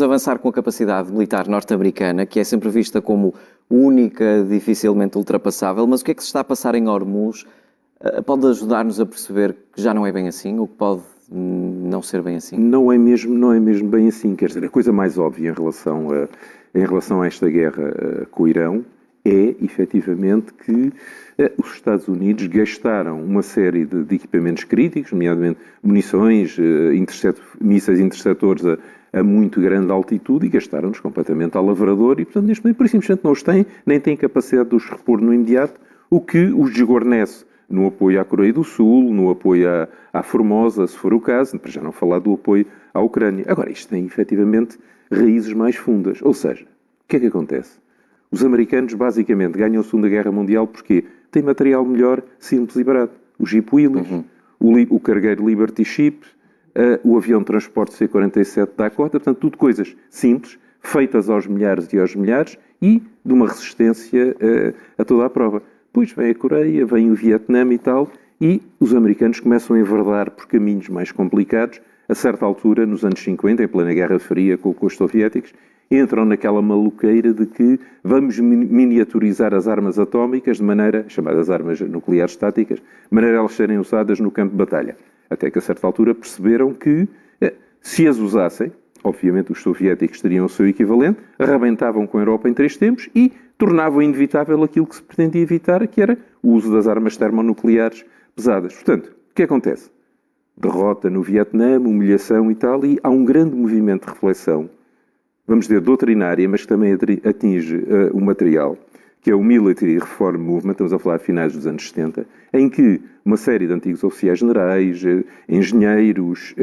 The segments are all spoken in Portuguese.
Avançar com a capacidade militar norte-americana, que é sempre vista como única, dificilmente ultrapassável, mas o que é que se está a passar em Hormuz pode ajudar-nos a perceber que já não é bem assim, ou que pode não ser bem assim? Não é mesmo bem assim. Quer dizer, a coisa mais óbvia em relação a esta guerra com o Irão é, efetivamente, que os Estados Unidos gastaram uma série de equipamentos críticos, nomeadamente munições, mísseis interceptores a muito grande altitude, e gastaram-nos completamente ao lavrador, e, portanto, neste momento, por isso simplesmente não os têm, nem têm capacidade de os repor no imediato, o que os desguarnece no apoio à Coreia do Sul, no apoio à Formosa, se for o caso, para já não falar do apoio à Ucrânia. Agora, isto tem, efetivamente, raízes mais fundas. Ou seja, o que é que acontece? Os americanos, basicamente, ganham a Segunda Guerra Mundial porque têm material melhor, simples e barato. O Jeep Willys, o cargueiro Liberty Ship, o avião de transporte C-47 Dakota, portanto, tudo coisas simples, feitas aos milhares e aos milhares e de uma resistência a toda a prova. Depois vem a Coreia, vem o Vietnã e tal, e os americanos começam a enverdar por caminhos mais complicados. A certa altura, nos anos 50, em plena Guerra Fria com os soviéticos, entram naquela maluqueira de que vamos miniaturizar as armas atómicas, de maneira, chamadas armas nucleares estáticas, de maneira a elas serem usadas no campo de batalha. Até que a certa altura perceberam que, se as usassem, obviamente os soviéticos teriam o seu equivalente, arrebentavam com a Europa em 3 tempos e tornavam inevitável aquilo que se pretendia evitar, que era o uso das armas termonucleares pesadas. Portanto, o que acontece? Derrota no Vietnã, humilhação e tal, e há um grande movimento de reflexão, vamos dizer, doutrinária, mas que também atinge o material, que é o Military Reform Movement, estamos a falar de finais dos anos 70, em que uma série de antigos oficiais generais, engenheiros,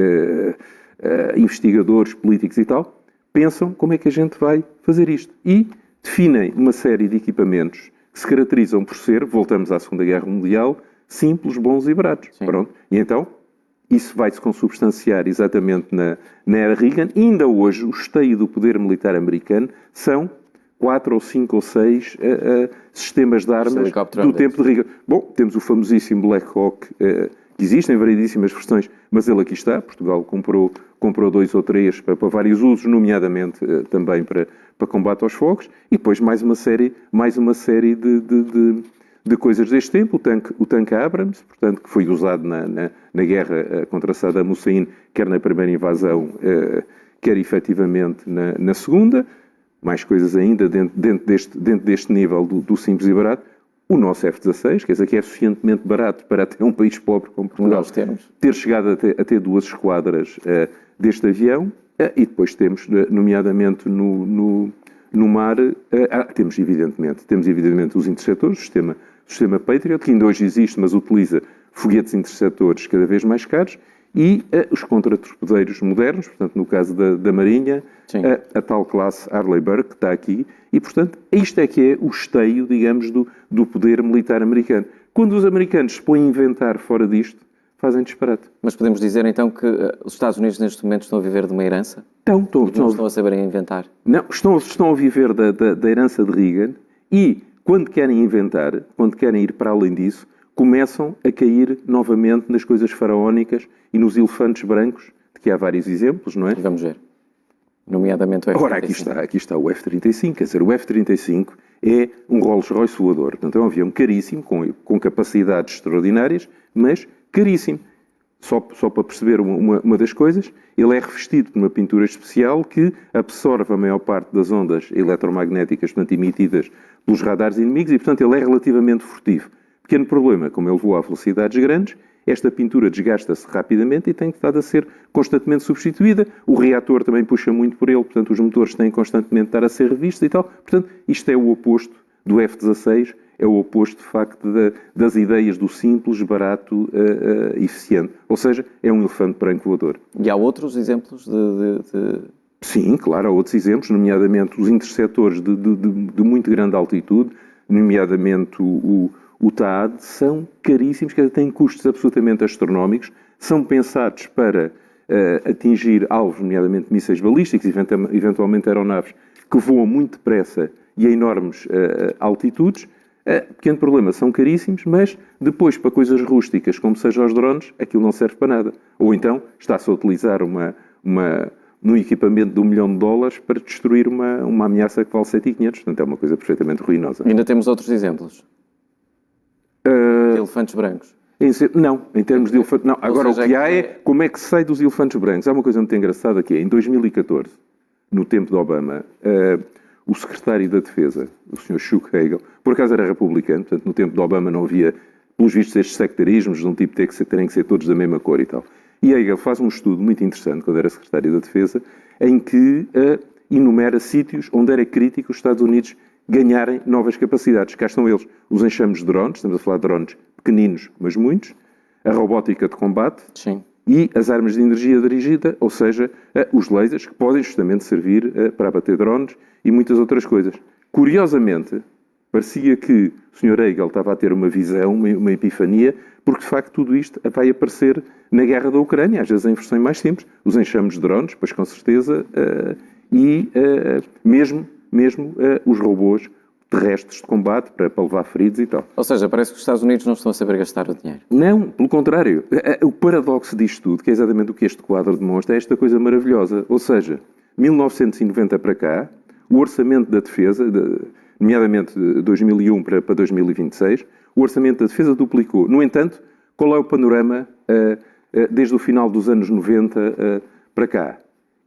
investigadores, políticos e tal, pensam como é que a gente vai fazer isto. E definem uma série de equipamentos que se caracterizam por ser, voltamos à Segunda Guerra Mundial, simples, bons e baratos. Pronto. E então, isso vai-se consubstanciar exatamente na era Reagan. E ainda hoje, o esteio do poder militar americano são 4 ou 5 ou 6 sistemas de armas do tempo de Reagan. Bom, temos o famosíssimo Black Hawk, que existem variedíssimas versões, mas ele aqui está. Portugal comprou 2 ou 3 para vários usos, nomeadamente também para combate aos fogos, e depois mais uma série de coisas deste tempo. O tanque Abrams, portanto, que foi usado na guerra contra Saddam Hussein, quer na primeira invasão, quer efetivamente na segunda. Mais coisas ainda dentro deste nível do simples e barato. O nosso F-16, quer dizer, que é suficientemente barato para até um país pobre como Portugal ter chegado a ter 2 esquadras deste avião, e depois temos, nomeadamente no mar, temos evidentemente os interceptores, o sistema Patriot, que ainda hoje existe, mas utiliza foguetes interceptores cada vez mais caros, e os contratorpedeiros modernos, portanto, no caso da Marinha, a tal classe Arleigh Burke, que está aqui, e, portanto, isto é que é o esteio, digamos, do poder militar americano. Quando os americanos se põem a inventar fora disto, fazem disparate. Mas podemos dizer, então, que os Estados Unidos, neste momento, estão a viver de uma herança? Não estão a saber inventar? Não, estão a viver da herança de Reagan, e, quando querem inventar, quando querem ir para além disso, começam a cair novamente nas coisas faraónicas e nos elefantes brancos, de que há vários exemplos, não é? Vamos ver. Nomeadamente o F-35. Agora, aqui está o F-35. Quer dizer, o F-35 é um Rolls-Royce voador. Portanto, é um avião caríssimo, com capacidades extraordinárias, mas caríssimo. Só para perceber uma das coisas, ele é revestido por uma pintura especial que absorve a maior parte das ondas eletromagnéticas, portanto, emitidas pelos radares inimigos, e, portanto, ele é relativamente furtivo. Pequeno problema, como ele voa a velocidades grandes, esta pintura desgasta-se rapidamente e tem que estar a ser constantemente substituída. O reator também puxa muito por ele, portanto, os motores têm constantemente de estar a ser revistos e tal. Portanto, isto é o oposto do F-16, é o oposto, de facto, das ideias do simples, barato, eficiente. Ou seja, é um elefante branco voador. E há outros exemplos Sim, claro, há outros exemplos, nomeadamente os interceptores de muito grande altitude, nomeadamente o TAAD, são caríssimos, quer dizer, têm custos absolutamente astronómicos, são pensados para atingir alvos, nomeadamente mísseis balísticos, eventualmente aeronaves que voam muito depressa e a enormes altitudes. Pequeno problema, são caríssimos, mas depois, para coisas rústicas, como sejam os drones, aquilo não serve para nada. Ou então, está-se a utilizar num equipamento de $1 milhão para destruir uma ameaça que vale 7.500. Portanto, é uma coisa perfeitamente ruinosa. Ainda temos outros exemplos? De elefantes brancos? Não, em termos de elefantes... Não, agora seja, o que há é como é que se sai dos elefantes brancos. Há uma coisa muito engraçada que é, em 2014, no tempo de Obama, o secretário da Defesa, o Sr. Chuck Hagel, por acaso era republicano, portanto, no tempo de Obama não havia, pelos vistos, estes sectarismos de um tipo de terem que ser todos da mesma cor e tal. E Hagel faz um estudo muito interessante, quando era secretário da Defesa, em que enumera sítios onde era crítico os Estados Unidos ganharem novas capacidades. Cá estão eles, os enxames de drones, estamos a falar de drones pequeninos, mas muitos, a robótica de combate. Sim. E as armas de energia dirigida, ou seja, os lasers, que podem justamente servir para abater drones e muitas outras coisas. Curiosamente, parecia que o Sr. Hagel estava a ter uma visão, uma epifania, porque de facto tudo isto vai aparecer na guerra da Ucrânia, às vezes em versões mais simples, os enxames de drones, pois com certeza, e mesmo os robôs terrestres de combate para levar feridos e tal. Ou seja, parece que os Estados Unidos não estão a saber gastar o dinheiro. Não, pelo contrário. O paradoxo disto tudo, que é exatamente o que este quadro demonstra, é esta coisa maravilhosa. Ou seja, 1990 para cá, o orçamento da defesa, nomeadamente de 2001 para 2026, o orçamento da defesa duplicou. No entanto, qual é o panorama desde o final dos anos 90 para cá?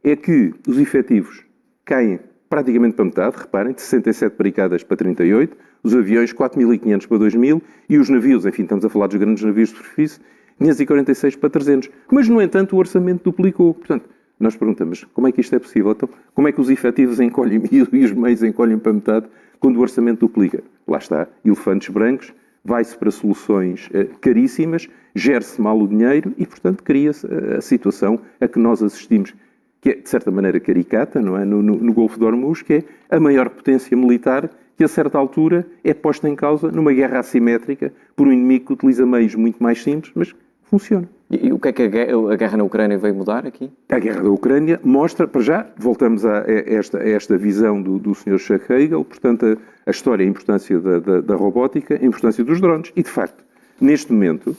É que os efetivos caem praticamente para metade, reparem, de 67 brigadas para 38, os aviões 4.500 para 2.000 e os navios, enfim, estamos a falar dos grandes navios de superfície, 546 para 300. Mas, no entanto, o orçamento duplicou. Portanto, nós perguntamos, como é que isto é possível? Então, como é que os efetivos encolhem e os meios encolhem para metade quando o orçamento duplica? Lá está, elefantes brancos, vai-se para soluções caríssimas, gere-se mal o dinheiro e, portanto, cria-se a situação a que nós assistimos, que é, de certa maneira, caricata, não é? No Golfo de Hormuz, que é a maior potência militar que, a certa altura, é posta em causa numa guerra assimétrica por um inimigo que utiliza meios muito mais simples, mas funciona. E o que é que a guerra na Ucrânia veio mudar aqui? A guerra da Ucrânia mostra, para já, voltamos a esta visão do Sr. Chuck Hagel, portanto, a história, a importância da robótica, a importância dos drones. E, de facto, neste momento,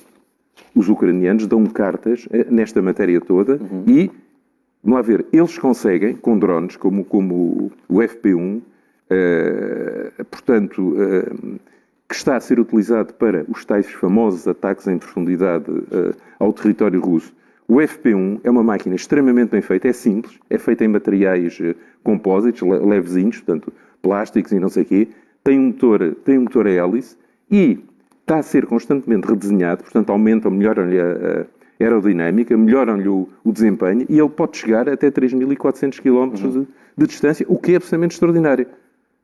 os ucranianos dão cartas nesta matéria toda e, vamos lá ver, eles conseguem, com drones como o FP1, portanto, que está a ser utilizado para os tais famosos ataques em profundidade ao território russo. O FP1 é uma máquina extremamente bem feita, é simples, é feita em materiais compósitos, levezinhos, portanto, plásticos e não sei o quê, tem um motor a hélice e está a ser constantemente redesenhado, portanto, melhoram-lhe a aerodinâmica, melhoram-lhe o desempenho e ele pode chegar até 3.400 km de distância, o que é absolutamente extraordinário.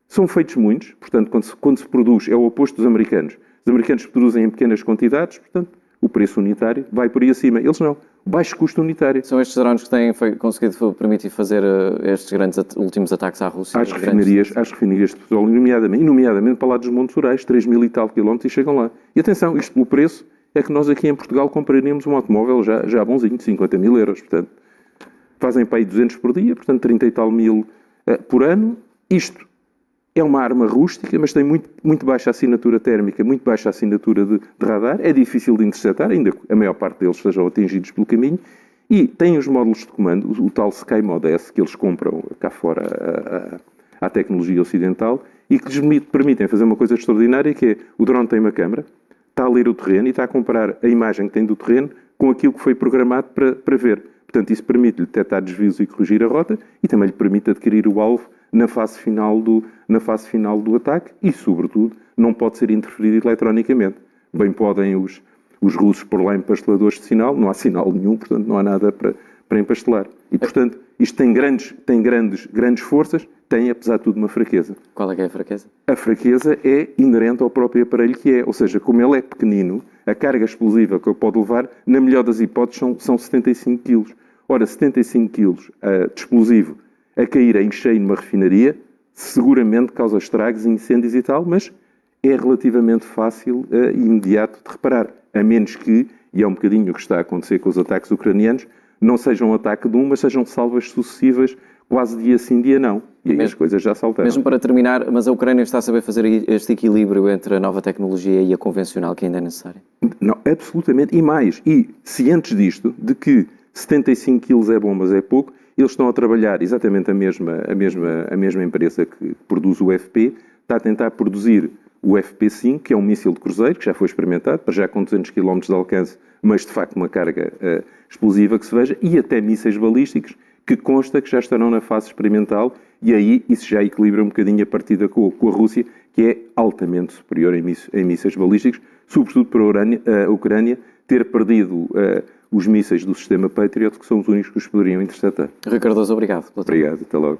São feitos muitos, portanto, quando se produz, é o oposto dos americanos. Os americanos produzem em pequenas quantidades, portanto, o preço unitário vai por aí acima. Eles não. Baixo custo unitário. São estes drones que têm conseguido permitir fazer estes grandes últimos ataques à Rússia? Às refinarias de petróleo, nomeadamente para lá dos Montes Urais, 3.000 e tal quilómetros, e chegam lá. E atenção, isto pelo preço é que nós aqui em Portugal compraríamos um automóvel já bonzinho, de 50 mil euros. Portanto, fazem para aí 200 por dia, portanto 30 e tal mil por ano. Isto é uma arma rústica, mas tem muito baixa assinatura térmica, muito baixa assinatura de radar. É difícil de interceptar, ainda que a maior parte deles sejam atingidos pelo caminho. E tem os módulos de comando, o tal SkyMod S, que eles compram cá fora à tecnologia ocidental, e que lhes permitem fazer uma coisa extraordinária, que é o drone tem uma câmara, está a ler o terreno e está a comparar a imagem que tem do terreno com aquilo que foi programado para ver. Portanto, isso permite-lhe detectar desvios e corrigir a rota e também lhe permite adquirir o alvo na fase final do ataque e, sobretudo, não pode ser interferido eletronicamente. Bem podem os russos pôr lá empasteladores de sinal, não há sinal nenhum, portanto não há nada para empastelar. E, portanto, isto tem grandes forças, tem, apesar de tudo, uma fraqueza. Qual é que é a fraqueza? A fraqueza é inerente ao próprio aparelho que é, ou seja, como ele é pequenino, a carga explosiva que ele pode levar, na melhor das hipóteses, são 75 kg. Ora, 75 kg de explosivo a cair em cheio numa refinaria, seguramente causa estragos, incêndios e tal, mas é relativamente fácil e imediato de reparar, a menos que, e é um bocadinho o que está a acontecer com os ataques ucranianos, não seja um ataque de mas sejam salvas sucessivas, quase dia sim, dia não. E aí as coisas já saltaram. Mesmo para terminar, mas a Ucrânia está a saber fazer este equilíbrio entre a nova tecnologia e a convencional que ainda é necessária? Não, absolutamente. E mais, e cientes disto, de que 75 kg é bom, mas é pouco, Eles estão a trabalhar exatamente a mesma empresa que produz o FP, está a tentar produzir o FP5, que é um míssil de cruzeiro, que já foi experimentado, para já com 200 km de alcance, mas de facto uma carga explosiva que se veja, e até mísseis balísticos, que consta que já estarão na fase experimental, e aí isso já equilibra um bocadinho a partida com a Rússia, que é altamente superior em mísseis balísticos, sobretudo para a Ucrânia ter perdido os mísseis do sistema Patriot, que são os únicos que os poderiam interceptar. Rui Cardoso, obrigado. Obrigado, até logo.